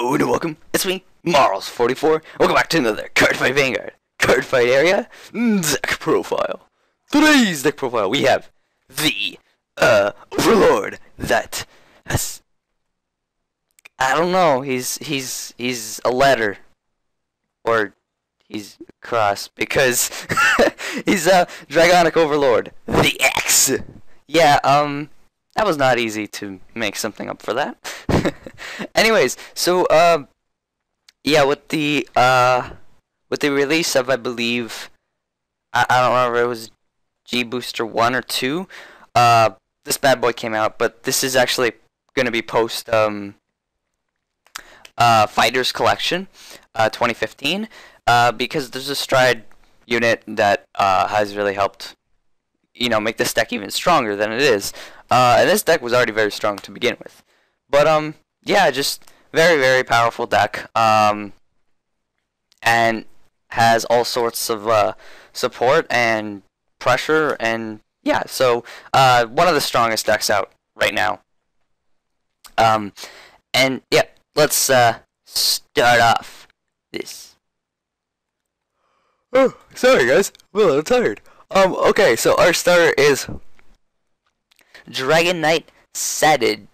Hello and welcome. It's me, Marls44. Welcome back to another Cardfight Vanguard. Cardfight area, deck profile. Today's deck profile, we have the Overlord that has, I don't know, he's a letter, or he's a cross, because he's a Dragonic Overlord the X. Yeah, that was not easy to make something up for that. Anyways, so yeah, with the release of, I believe, I don't remember, it was G Booster 1 or 2. This bad boy came out, but this is actually gonna be post Fighters Collection 2015, because there's a Stride unit that has really helped, you know, make this deck even stronger than it is. And this deck was already very strong to begin with. But yeah, just very powerful deck. And has all sorts of support and pressure, and yeah, so one of the strongest decks out right now. And yeah, let's start off this. Oh, sorry guys, I'm a little tired. Okay, so our starter is Dragon Knight Sadegh.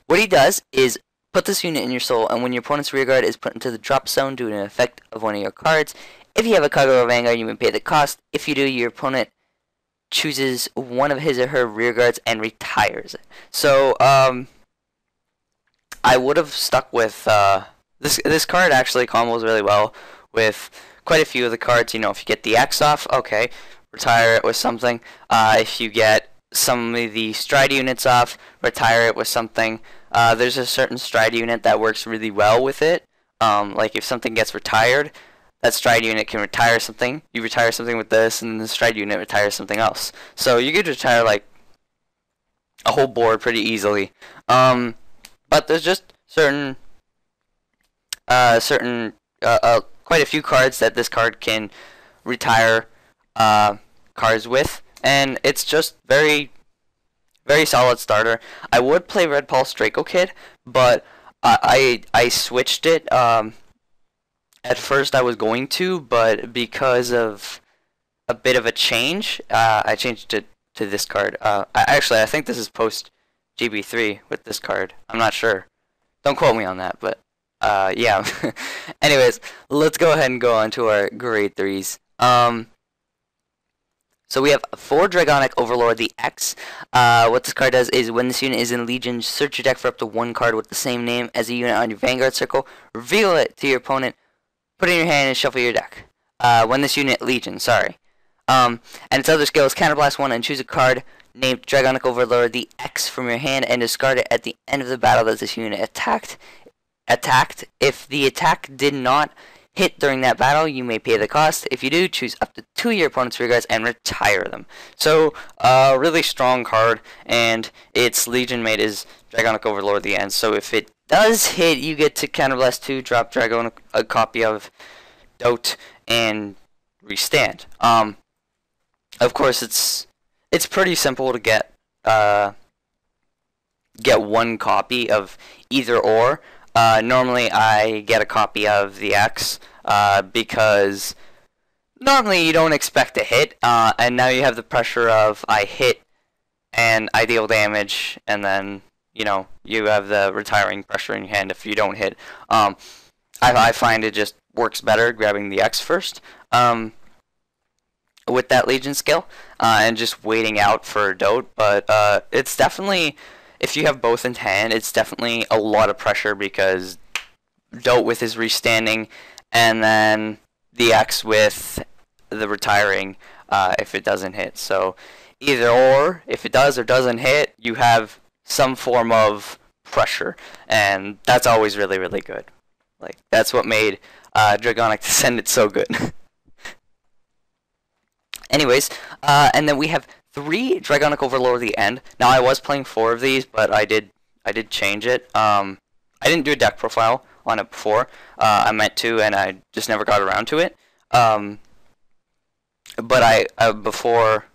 What he does is put this unit in your soul, and when your opponent's rearguard is put into the drop zone due to an effect of one of your cards, if you have a card or a Vanguard, you may pay the cost. If you do, your opponent chooses one of his or her rearguards and retires it. So, I would have stuck with, this card actually combos really well with quite a few of the cards. You know, if you get the X off, okay, retire it with something. If you get some of the Stride units off, retire it with something. There's a certain Stride unit that works really well with it. Like if something gets retired, that Stride unit can retire something. You retire something with this, and the Stride unit retires something else. So you could retire like a whole board pretty easily. But there's just certain quite a few cards that this card can retire cards with, and it's just very solid starter. I would play Red Pulse Dracokid, but I switched it. At first I was going to, but because of a bit of a change, I changed it to this card. I think this is post GB3 with this card. I'm not sure. Don't quote me on that, but yeah. Anyways, let's go ahead and go on to our grade 3s. So we have 4 Dragonic Overlord the X. What this card does is when this unit is in Legion, search your deck for up to 1 card with the same name as a unit on your Vanguard circle. Reveal it to your opponent. Put it in your hand and shuffle your deck. When this unit Legion, sorry. And its other skill is Counterblast 1 and choose a card named Dragonic Overlord the X from your hand and discard it at the end of the battle that this unit attacked. If the attack did not hit during that battle, you may pay the cost. If you do, choose up to 2 of your opponent's rearguards and retire them. So, really strong card, and its Legion mate is Dragonic Overlord the End. So if it does hit, you get to Counterblast 2, drop Dragon, a copy of Dote, and restand. Of course, it's pretty simple to get 1 copy of either or. Normally I get a copy of the X, because normally you don't expect a hit, and now you have the pressure of I hit and I deal damage, and then, you know, you have the retiring pressure in your hand if you don't hit. I find it just works better grabbing the X first, with that Legion skill, and just waiting out for Dote, but it's definitely, if you have both in hand, it's definitely a lot of pressure, because Dote with his restanding, and then the X with the retiring if it doesn't hit. So either or, if it does or doesn't hit, you have some form of pressure, and that's always really good. Like, that's what made Dragonic Descendant so good. Anyways, and then we have 3 Dragonic Overlord the End. Now I was playing 4 of these, but I did change it. I didn't do a deck profile on it before. I meant to, and I just never got around to it. But before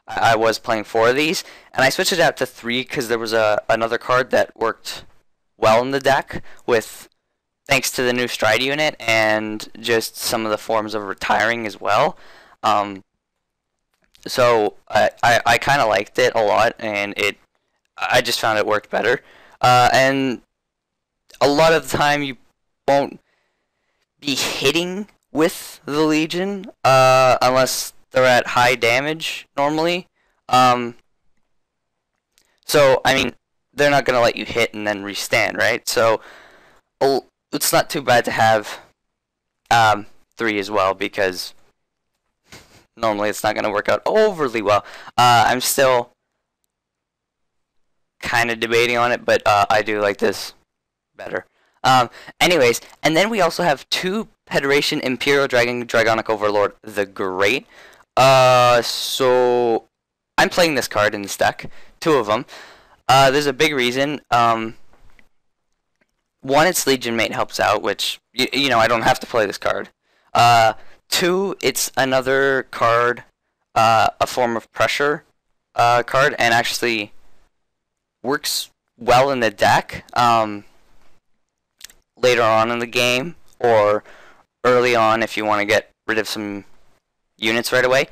I was playing 4 of these, and I switched it out to 3 because there was another card that worked well in the deck with thanks to the new stride unit and just some of the forms of retiring as well. So I kind of liked it a lot, and I just found it worked better. And a lot of the time you won't be hitting with the Legion unless they're at high damage normally. So I mean, they're not gonna let you hit and then restand, right? So it's not too bad to have 3 as well, because normally it's not gonna work out overly well. I'm still kind of debating on it, but I do like this better. Anyways, and then we also have 2 Federation Imperial Dragon Dragonic Overlord the Great. So I'm playing this card in this deck, 2 of them. There's a big reason. 1, its Legion Mate helps out, which you know, I don't have to play this card. 2, it's another card, a form of pressure card, and actually works well in the deck later on in the game, or early on if you want to get rid of some units right away.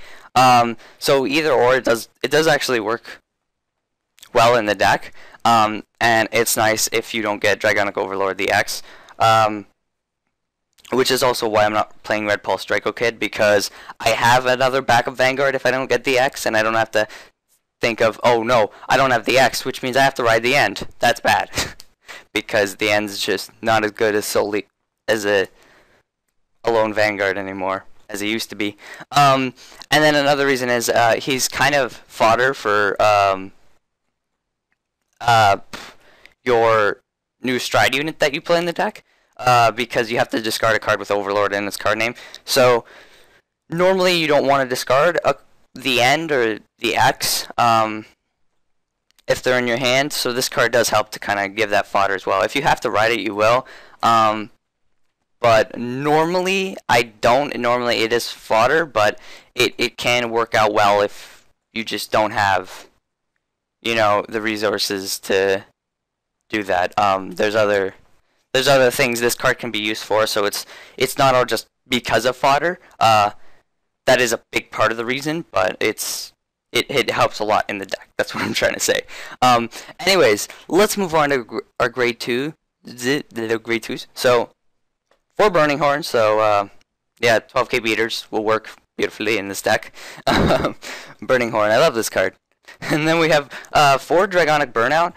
So either or, it does actually work well in the deck, and it's nice if you don't get Dragonic Overlord the X, which is also why I'm not playing Red Pulse Dracokid, because I have another backup Vanguard if I don't get the X, and I don't have to think of, oh no, I don't have the X, which means I have to ride the End. That's bad, because the End's just not as good as solely as a lone Vanguard anymore as he used to be. And then another reason is he's kind of fodder for your new stride unit that you play in the deck, because you have to discard a card with Overlord in its card name. So normally you don't want to discard the End or the X if they're in your hand, so this card does help to kind of give that fodder as well. If you have to ride it, you will. But normally I don't. Normally it is fodder, but it can work out well if you just don't have, you know, the resources to do that. There's other things this card can be used for, so it's not all just because of fodder. That is a big part of the reason, but it helps a lot in the deck. That's what I'm trying to say. Anyways, let's move on to our grade 2, the grade 2s. So 4 Burning Horns, so yeah, 12k beaters will work beautifully in this deck. Burning Horn, I love this card. And then we have 4 Dragonic Burnout,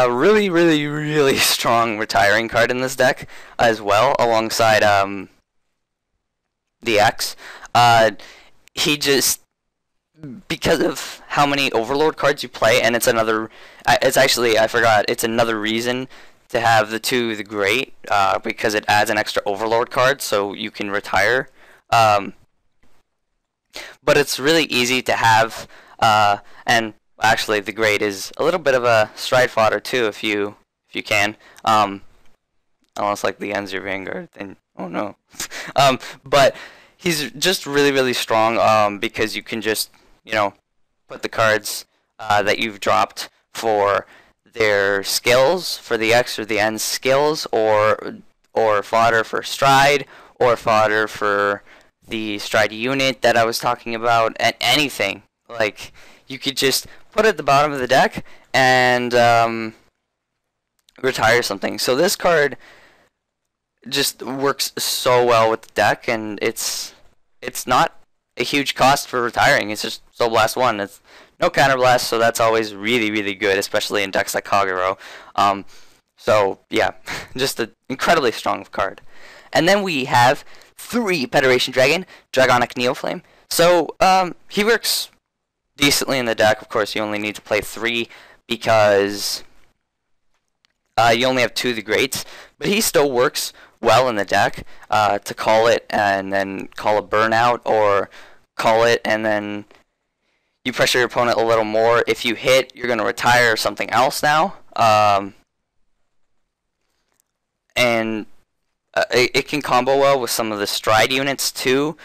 really, really, really strong retiring card in this deck as well, alongside the X. He just, because of how many Overlord cards you play, and it's another, it's actually, I forgot, it's another reason to have the 2 the Great, because it adds an extra Overlord card, so you can retire. But it's really easy to have, and actually the Great is a little bit of a stride fodder too, if you can. Unless like the End's your Vanguard, then oh no. But he's just really, really strong, because you can just, you know, put the cards that you've dropped for their skills, for the X or the N skills, or fodder for stride, or fodder for the stride unit that I was talking about, and anything. Like, you could just put it at the bottom of the deck and retire something. So this card just works so well with the deck, and it's not a huge cost for retiring. It's just Soul Blast 1. It's no counterblast, so that's always really, really good, especially in decks like Kagero. So yeah, just an incredibly strong card. And then we have 3 Federation Dragon, Dragonic Neoflame. So he works decently in the deck. Of course, you only need to play 3 because you only have 2 the Greats, but he still works well in the deck to call it and then call a burnout, or call it and then you pressure your opponent a little more. If you hit, you're going to retire something else now. And it can combo well with some of the stride units too,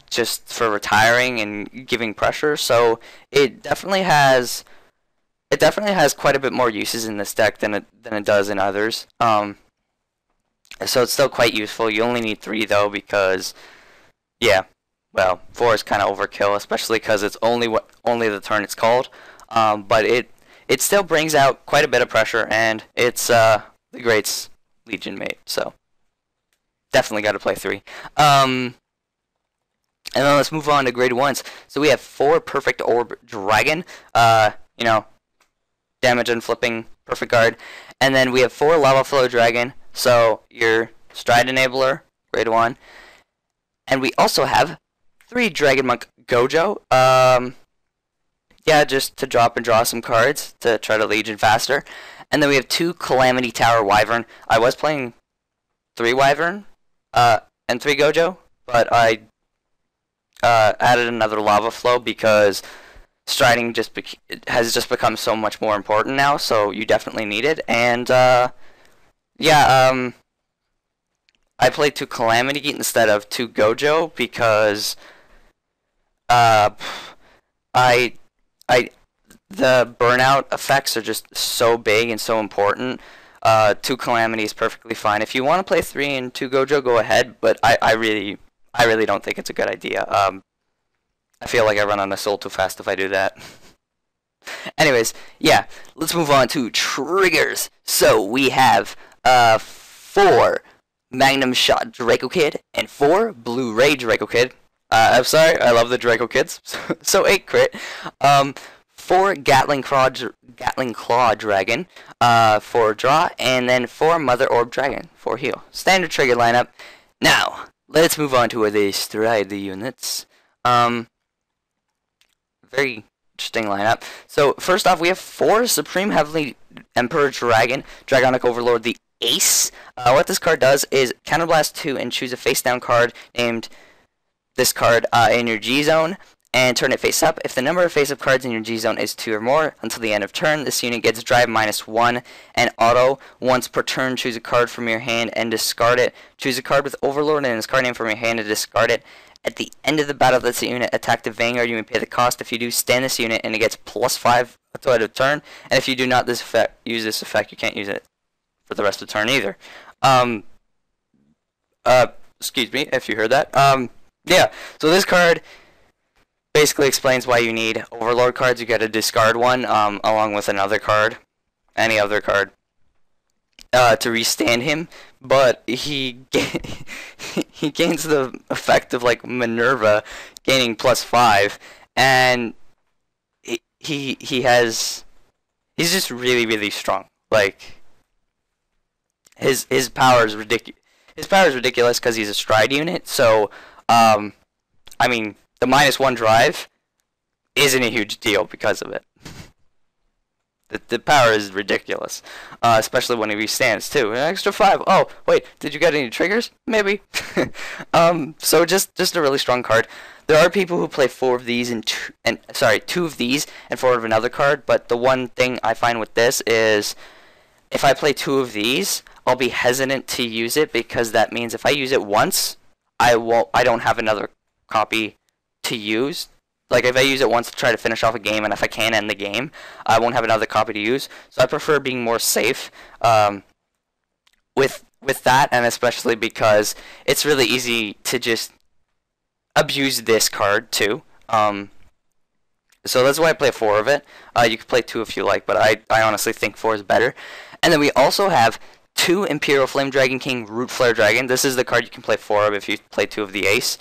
just for retiring and giving pressure. So it definitely has it definitely has quite a bit more uses in this deck than it does in others. So it's still quite useful. You only need 3 though, because yeah, well, 4 is kind of overkill, especially because it's only the turn it's called. But it still brings out quite a bit of pressure, and it's the Great's Legion mate, so definitely got to play 3. And then let's move on to grade 1s. So we have 4 Protect Orb Dragon, you know, damage and flipping, perfect guard. And then we have 4 Lava Flow Dragon, so your Stride Enabler, grade 1. And we also have 3 Dragon Monk Gojo, yeah, just to drop and draw some cards to try to Legion faster. And then we have 2 Calamity Tower Wyvern. I was playing 3 Wyvern, and 3 Gojo, but I added another Lava Flow because striding has just become so much more important now, so you definitely need it. And yeah, I played 2 Calamity instead of 2 Gojo because the burnout effects are just so big and so important. 2 Calamity is perfectly fine. If you want to play 3 and 2 Gojo, go ahead, but I really don't think it's a good idea. I feel like I run on a soul too fast if I do that. Anyways, yeah, let's move on to triggers. So we have 4 Magnum Shot Dracokid and 4 Blue Ray Dracokid. I'm sorry, I love the Dracokids. So 8 crit. 4 Gattling Claw Dragon, 4 draw, and then 4 Mother Orb Dragon, 4 heal. Standard trigger lineup. Now, let's move on to where they stride the units. Very interesting lineup. So, first off, we have 4 Supreme Heavenly Emperor Dragon, Dragonic Overlord the Ace. What this card does is counterblast 2 and choose a face-down card named this card in your G-Zone, and turn it face up. If the number of face-up cards in your G-Zone is 2 or more, until the end of turn, this unit gets drive -1 and auto. Once per turn, choose a card from your hand and discard it. Choose a card with Overlord and its card name from your hand and discard it. At the end of the battle, if this unit attack the Vanguard, you may pay the cost. If you do, stand this unit and it gets +5 until end of turn. And if you do not use this effect, you can't use it for the rest of the turn either. Excuse me if you heard that. Yeah, so this card basically explains why you need Overlord cards. You gotta discard one, along with another card, any other card, to restand him. But he he gains the effect of like Minerva, gaining +5, and he's just really strong. Like his power is ridiculous. His power is ridiculous because he's a stride unit. So I mean, the -1 drive isn't a huge deal because of it. The power is ridiculous, especially when he restands too. An extra 5. Oh wait, did you get any triggers? Maybe. So just a really strong card. There are people who play 2 of these and 2 of these and 4 of another card. But the one thing I find with this is, if I play 2 of these, I'll be hesitant to use it because that means if I use it once, I don't have another copy to use. Like if I use it once to try to finish off a game, and if I can end the game, I won't have another copy to use. So I prefer being more safe with that, and especially because it's really easy to just abuse this card too. So that's why I play 4 of it. You can play 2 if you like, but I honestly think 4 is better. And then we also have 2 Imperial Flame Dragon King Root Flare Dragon. This is the card you can play 4 of if you play 2 of the Ace.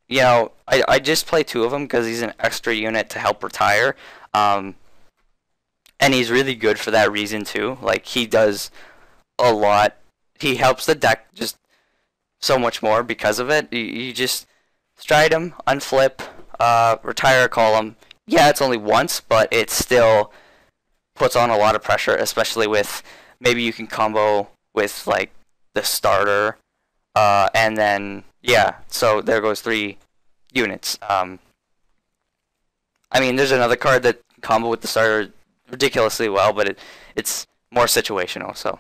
You know, I just play 2 of them because he's an extra unit to help retire. And he's really good for that reason too. Like, he does a lot. He helps the deck just so much more because of it. You just stride him, unflip, retire a column. Yeah, it's only once, but it still puts on a lot of pressure, especially with maybe you can combo with like the starter, and then yeah, so there goes 3 units. I mean, there's another card that can combo with the starter ridiculously well, but it's more situational. So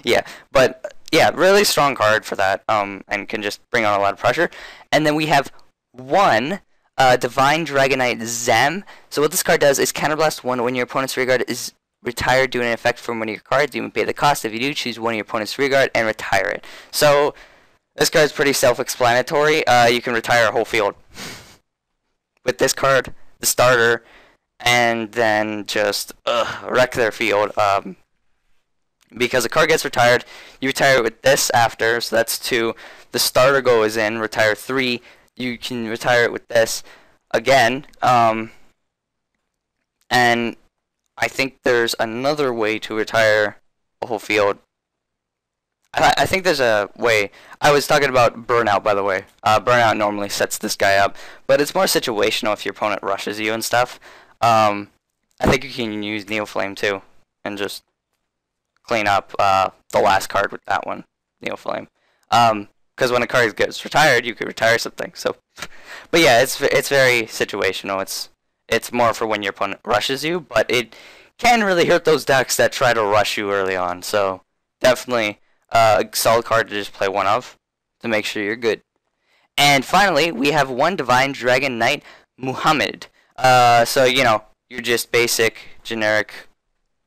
yeah, but yeah, really strong card for that, and can just bring on a lot of pressure. And then we have 1 Divine Dragonite Zahm. So what this card does is counterblast 1 when your opponent's rearguard is retired due to an effect from one of your cards. You may pay the cost. If you do, choose one of your opponent's rearguard and retire it. So this card is pretty self-explanatory. You can retire a whole field with this card, the starter, and then just wreck their field. Because a card gets retired, you retire it with this after, so that's 2. The starter goes in, retire 3. You can retire it with this again. And I think there's another way to retire a whole field. I think there's a way. I was talking about Burnout, by the way. Burnout normally sets this guy up, but it's more situational if your opponent rushes you and stuff. I think you can use Neoflame too, and just clean up the last card with that one, Neoflame. Because when a card gets retired, you could retire something. So, but yeah, it's very situational. It's more for when your opponent rushes you, but it can really hurt those decks that try to rush you early on. So definitely a solid card to just play one of to make sure you're good. And finally, we have one Divine Dragon Knight, Mahmud. So you know, you're just basic generic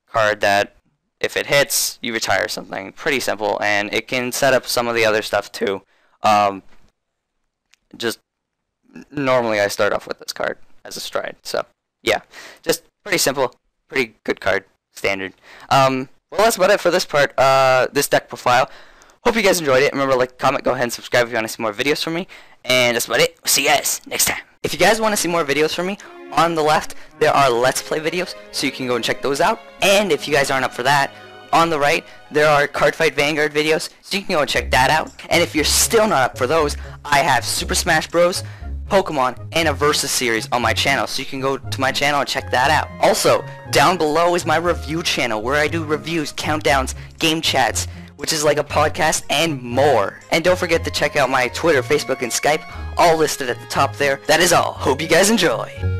card that if it hits, you retire something. Pretty simple, and it can set up some of the other stuff too. Just normally I start off with this card as a stride. So yeah, just pretty simple, pretty good card, standard. Well, that's about it for this part, this deck profile. Hope you guys enjoyed it. Remember, like, comment, go ahead and subscribe if you want to see more videos from me. And that's about it. See you guys next time. If you guys want to see more videos from me, on the left, there are Let's Play videos, so you can go and check those out. And if you guys aren't up for that, on the right, there are Cardfight Vanguard videos, so you can go and check that out. And if you're still not up for those, I have Super Smash Bros., Pokemon, and a Versus series on my channel, so you can go to my channel and check that out. Also, down below is my review channel, where I do reviews, countdowns, game chats, which is like a podcast, and more. And don't forget to check out my Twitter, Facebook, and Skype, all listed at the top there. That is all. Hope you guys enjoy.